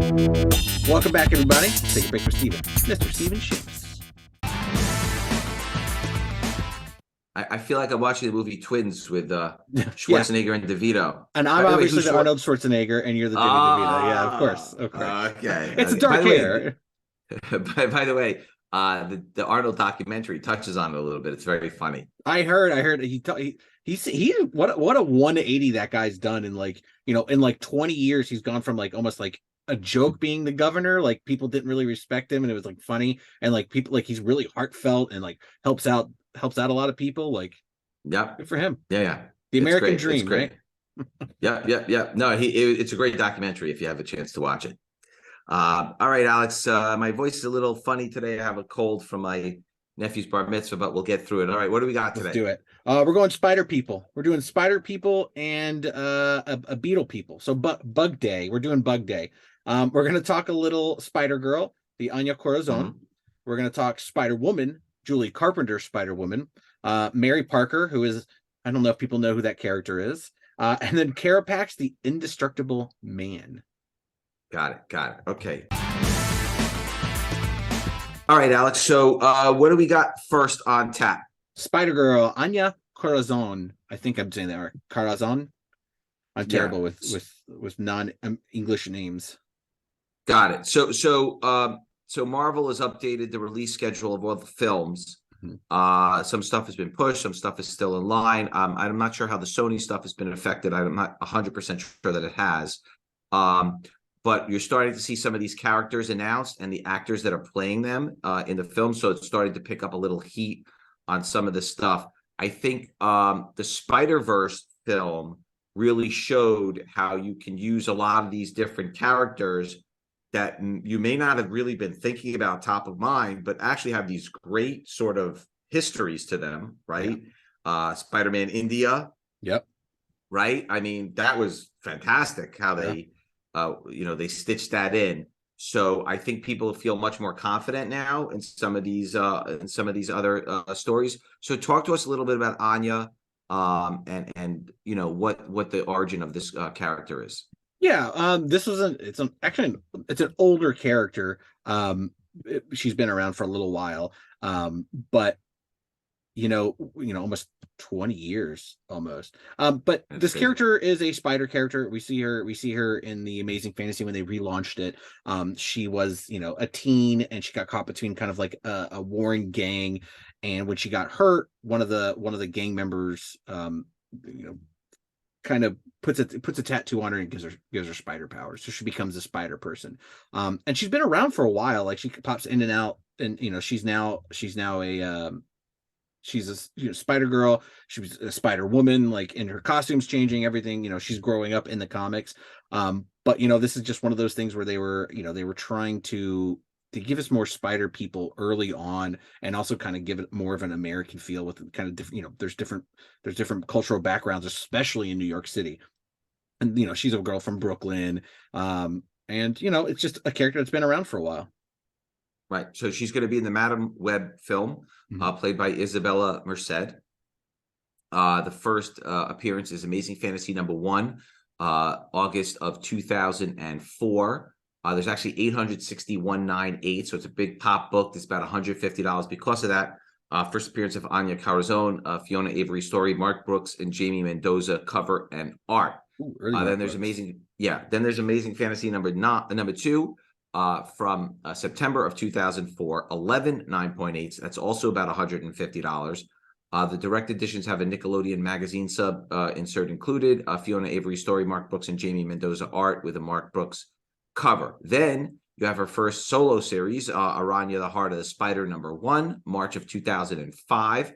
Welcome back, everybody. Take a break for Stephen. Mr. Stephen Shamus. I feel like I'm watching the movie Twins with Yeah. Schwarzenegger and DeVito. And I'm By the way, obviously the Arnold Schwarzenegger, and you're the Danny DeVito. Yeah, of course. Ah, Of course. okay. It's a Okay. dark hair. By the way, the Arnold documentary touches on it a little bit. It's very funny. I heard he what a 180 that guy's done in in like 20 years. He's gone from like almost like a joke being the governor, like people didn't really respect him and it was like funny, and like people like he's really heartfelt and like helps out a lot of people. Like, Yeah. good for him. Yeah. The It's American great. It's dream, great. right? Yeah. No, it's a great documentary if you have a chance to watch it. All right, Alex. My voice is a little funny today. I have a cold from my nephew's bar mitzvah, but we'll get through it. All right, what do we got today? Let's do it. We're going spider people. We're doing spider people and a beetle people. So bug day. We're doing bug day. We're going to talk a little Spider Girl, the Anya Corazon. Mm-hmm. We're going to talk Spider Woman, Julie Carpenter Spider Woman, Mary Parker, who is, I don't know if people know who that character is, and then Carapax the Indestructible Man. Got it. Okay. All right, Alex. So what do we got first on tap? Spider Girl, Anya Corazon. I think I'm saying that right. Corazon. I'm terrible with non-English names. Got it. So Marvel has updated the release schedule of all the films. Mm-hmm. Some stuff has been pushed, some stuff is still in line. I'm not sure how the Sony stuff has been affected. I'm not 100% sure that it has. But you're starting to see some of these characters announced and the actors that are playing them in the film. So it's starting to pick up a little heat on some of this stuff. I think the Spider-Verse film really showed how you can use a lot of these different characters that you may not have really been thinking about top of mind, but actually have these great sort of histories to them, right? Yeah. Spider-Man India. Yep. Right? I mean, that was fantastic how they... they stitched that in. So I think people feel much more confident now in some of these other stories. So talk to us a little bit about Anya, and what the origin of this character is. Yeah, this was it's an older character. She's been around for a little while, but almost 20 years almost. But that's this crazy. Character is a spider character. We see her in the Amazing Fantasy when they relaunched it. She was, a teen, and she got caught between kind of like a warring gang. And when she got hurt, one of the gang members, kind of puts a tattoo on her and gives her spider powers. So she becomes a spider person. And she's been around for a while. Like, she pops in and out, and she's now a she's a Spider Girl. She was a Spider Woman, like, in her costumes changing, everything. She's growing up in the comics. But this is just one of those things where they were trying to give us more spider people early on, and also kind of give it more of an American feel with kind of different, there's different cultural backgrounds, especially in New York City. And she's a girl from Brooklyn. And it's just a character that's been around for a while. Right. So she's going to be in the Madam Web film, played by Isabella Merced. The first appearance is Amazing Fantasy #1, August of 2004. There's actually 861.98, so it's a big pop book. It's about $150 because of that. First appearance of Anya Corazon, Fiona Avery story, Mark Brooks and Jamie Mendoza cover and art. Ooh, then there's Amazing Fantasy number 2. From September of 2004, 11 9.8s. That's also about $150. The direct editions have a Nickelodeon magazine sub insert included, Fiona Avery story, Mark Brooks and Jamie Mendoza art with a Mark Brooks cover. Then you have her first solo series, Aranya, the Heart of the Spider #1, March of 2005.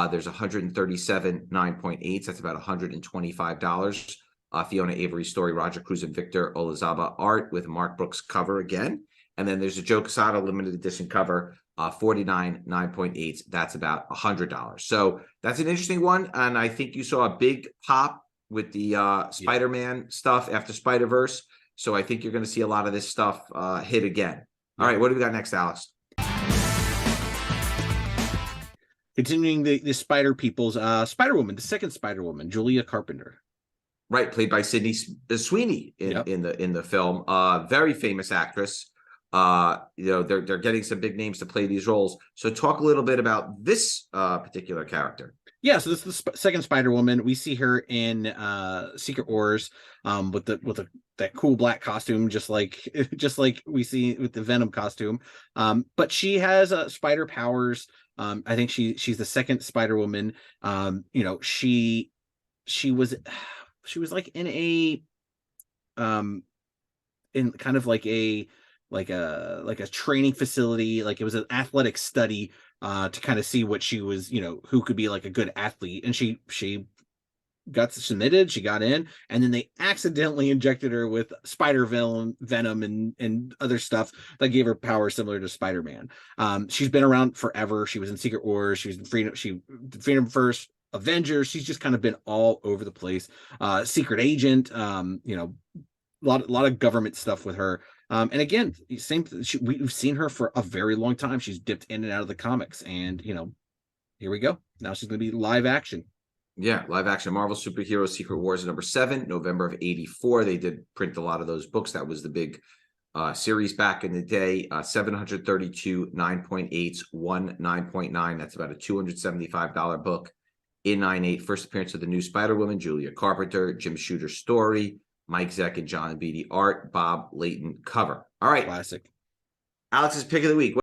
There's 137 9.8s. That's about $125. Fiona Avery story, Roger Cruz and Victor Olazaba art with Mark Brooks cover again. And then there's a Joe Quesada limited edition cover, 49 9.8s. That's about $100. So that's an interesting one. And I think you saw a big pop with the Spider-Man stuff after Spider-Verse. So I think you're going to see a lot of this stuff hit again. All right, what do we got next, Alex? Continuing the Spider People's Spider Woman, the second Spider Woman, Julia Carpenter. Right, played by Sydney Sweeney Yep. in the film. Very famous actress. They're getting some big names to play these roles. So talk a little bit about this particular character. Yeah, so this is the second Spider-Woman. We see her in Secret Wars, with that cool black costume, just like just like we see with the Venom costume. But she has spider powers. I think she's the second Spider-Woman. She was she was like in a in kind of like a training facility, like it was an athletic study to kind of see what she was, who could be like a good athlete. And she got submitted, she got in, and then they accidentally injected her with spider venom and other stuff that gave her powers similar to Spider-Man. She's been around forever. She was in Secret Wars, she was in Freedom First, Avengers. She's just kind of been all over the place. Secret agent, a lot of government stuff with her. And again, we've seen her for a very long time. She's dipped in and out of the comics, and here we go. Now she's going to be live action. Yeah, live action Marvel Superhero Secret Wars #7, November of '84. They did print a lot of those books. That was the big series back in the day. 732 9.8s, 9.9. That's about a $275 book in 9.8. First appearance of the new Spider-Woman, Julia Carpenter, Jim Shooter story, Mike Zeck and John Beatty art, Bob Layton cover. All right. Classic. Alex's pick of the week.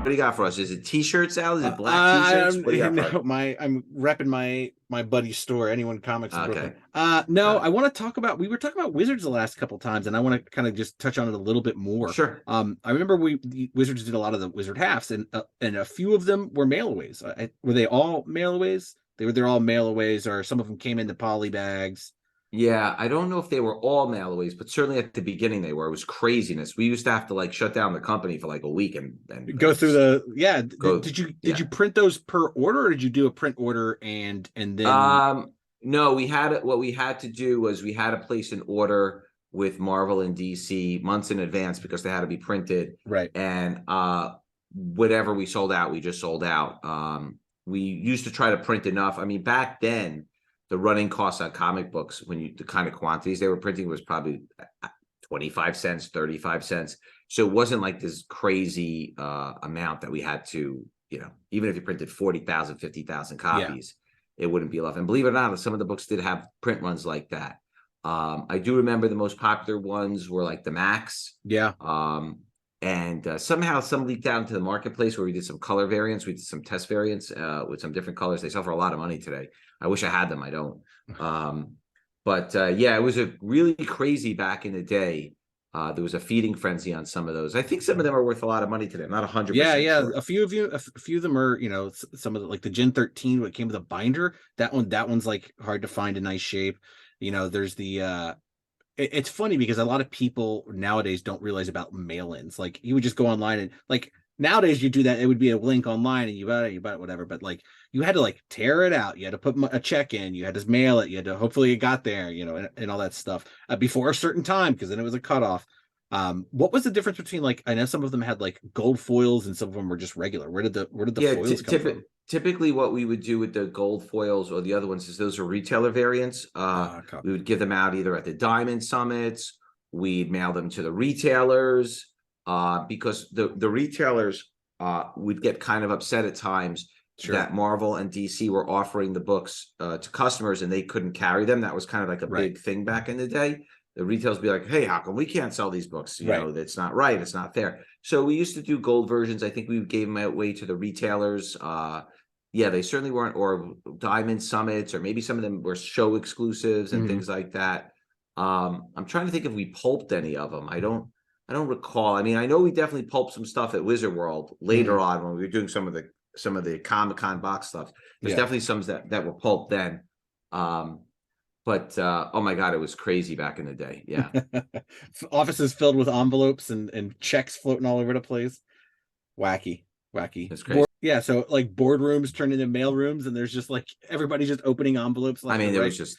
What do you got for us? Is it t-shirts, Al? Is it black t-shirts? What do you got for us? I'm repping my buddy's store, Anyone Comics in Brooklyn. No, I want to talk about, we were talking about Wizards the last couple times, and I want to kind of just touch on it a little bit more. Sure. I remember the Wizards did a lot of the Wizard halves, and a few of them were mail-aways. Were they all mail-aways? They're all mail-aways, or some of them came into poly bags. Yeah, I don't know if they were all mail-aways, but certainly at the beginning they were. It was craziness. We used to have to like shut down the company for like a week and go through the Did you print those per order, or did you do a print order and then no, what we had to do was we had to place an order with Marvel and DC months in advance because they had to be printed. Right. And whatever we sold out, we just sold out. We used to try to print enough. I mean, back then the running costs on comic books, the kind of quantities they were printing was probably 25 cents, 35 cents. So it wasn't like this crazy amount that we had to, even if you printed 40,000, 50,000 copies, it wouldn't be enough. And believe it or not, some of the books did have print runs like that. I do remember the most popular ones were like the Max. Yeah. And somehow some leaked out into the marketplace where we did some color variants. We did some test variants with some different colors. They sell for a lot of money today. I wish I had them. I don't. But it was a really crazy back in the day. There was a feeding frenzy on some of those. I think some of them are worth a lot of money today. I'm not 100%. Yeah. Sure. A few of them are, some of the, like the Gen 13, what came with a binder. That one's like hard to find in nice shape. There's the it's funny because a lot of people nowadays don't realize about mail-ins. Like you would just go online and like nowadays you do that, it would be a link online and you buy it, whatever. But like you had to like tear it out. You had to put a check in. You had to mail it. You had to hopefully it got there, and all that stuff before a certain time because then it was a cutoff. What was the difference between like I know some of them had like gold foils and some of them were just regular. Where did the foils come from? Typically what we would do with the gold foils or the other ones is those are retailer variants. We would give them out either at the Diamond Summits, we'd mail them to the retailers, because the retailers would get kind of upset at times that Marvel and DC were offering the books to customers and they couldn't carry them. That was kind of like a big thing back in the day. The retailers be like, hey, how come we can't sell these books? That's not right. It's not fair. So we used to do gold versions. I think we gave them away to the retailers. They certainly weren't, or Diamond Summits, or maybe some of them were show exclusives and things like that. I'm trying to think if we pulped any of them. I don't recall. I mean, I know we definitely pulped some stuff at Wizard World later on when we were doing some of the Comic-Con box stuff. There's definitely some that were pulped then. But oh my God, it was crazy back in the day. Yeah. Offices filled with envelopes and checks floating all over the place. Wacky. That's crazy. So like boardrooms turn into mail rooms, and there's just like everybody's just opening envelopes. I mean, there was just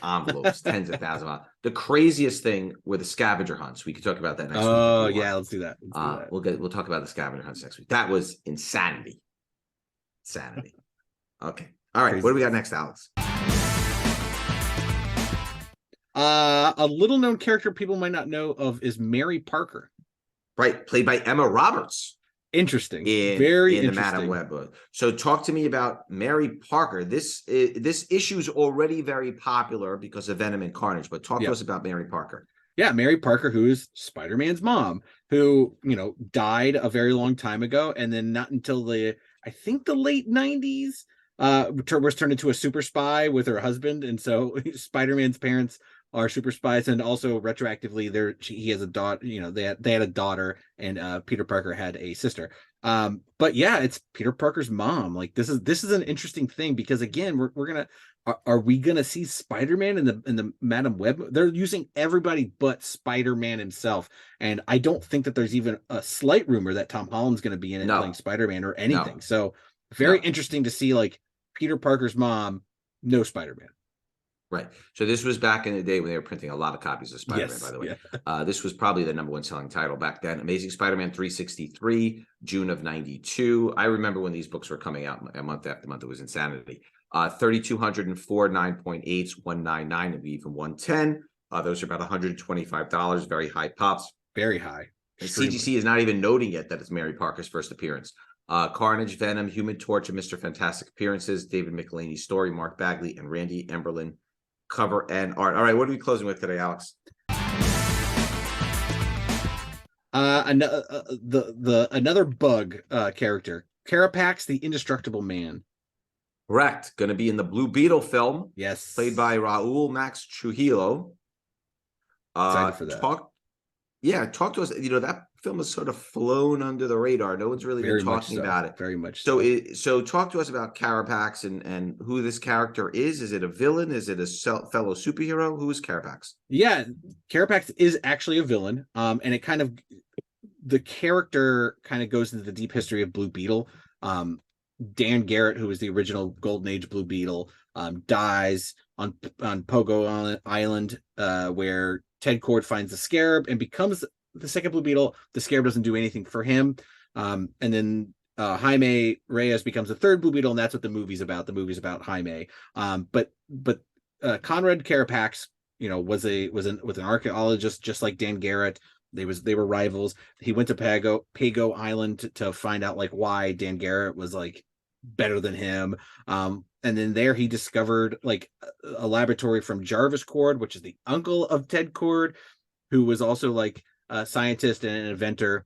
envelopes, tens of thousands of. The craziest thing were the scavenger hunts. We could talk about that next week. Oh yeah, let's do that. We'll talk about the scavenger hunts next week. That was insanity. Okay. All right, Crazy. what do we got next, Alex? A little known character people might not know of is Mary Parker. Right, played by Emma Roberts. Interesting. Very in the Madam Web book. So talk to me about Mary Parker. This issue is already very popular because of Venom and Carnage, but talk to us about Mary Parker. Yeah, Mary Parker, who is Spider-Man's mom, who, died a very long time ago, and then not until I think the late 90s, was turned into a super spy with her husband, and so Spider-Man's parents are super spies, and also retroactively, he has a daughter. They had a daughter, and Peter Parker had a sister. But yeah, it's Peter Parker's mom. Like this is an interesting thing because again, we're gonna. Are we gonna see Spider-Man in the Madam Web? They're using everybody but Spider-Man himself, and I don't think that there's even a slight rumor that Tom Holland's going to be in it playing Spider-Man or anything. So very interesting to see like Peter Parker's mom, no Spider-Man. Right. So this was back in the day when they were printing a lot of copies of Spider-Man, by the way. Yeah. This was probably the #1 selling title back then. Amazing Spider-Man 363, June of 92. I remember when these books were coming out month after month. It was insanity. 3,204, 9.8s, 199, and even 110. Those are about $125. Very high pops. Very high. And CGC is not even noting yet that it's Mary Parker's first appearance. Carnage, Venom, Human Torch, and Mr. Fantastic appearances. David McElhaney's story, Mark Bagley, and Randy Emberlin cover and art. All right, what are we closing with today, Alex? Another bug character, Carapax the Indestructible Man. Correct. Going to be in the Blue Beetle film. Yes. Played by Raul Max Trujillo. Excited for that. Talk to us. That film has sort of flown under the radar. No one's really been talking about it. Very much so. So talk to us about Carapax and who this character is. Is it a villain? Is it a fellow superhero? Who is Carapax? Yeah, Carapax is actually a villain. And it the character kind of goes into the deep history of Blue Beetle. Dan Garrett, who was the original Golden Age Blue Beetle, dies on Pogo Island, where Ted Kord finds the Scarab and becomes the second Blue Beetle. The Scarab doesn't do anything for him, and then Jaime Reyes becomes the third Blue Beetle, and that's what the movie's about. The movie's about Jaime. But Conrad Carapax, was an archaeologist just like Dan Garrett. They were rivals. He went to Pago Island to find out like why Dan Garrett was like better than him. And then there he discovered like a laboratory from Jarvis Kord, which is the uncle of Ted Kord, who was also like a scientist and an inventor.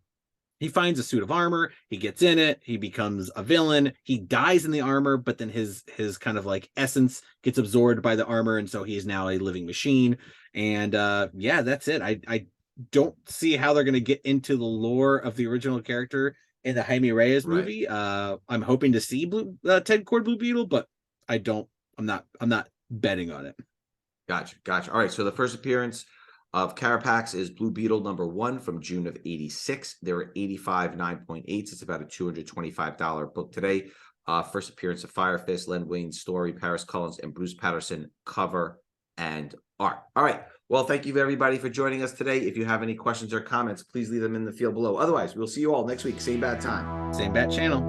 He finds a suit of armor. He gets in it. He becomes a villain. He dies in the armor, but then his kind of like essence gets absorbed by the armor, and so he is now a living machine. And that's it. I don't see how they're going to get into the lore of the original character in the Jaime Reyes movie. I'm hoping to see Ted Kord Blue Beetle, but I'm not betting on it. Gotcha. All right. So the first appearance of Carapax is Blue Beetle #1 from June of 86. There are 85 9.8s. It's about a $225 book today. First appearance of Fire Fist, Len Wayne's story, Paris Cullins, and Bruce Patterson cover and art. All right. Well, thank you everybody for joining us today. If you have any questions or comments, please leave them in the field below. Otherwise, we'll see you all next week. Same bad time. Same bad channel.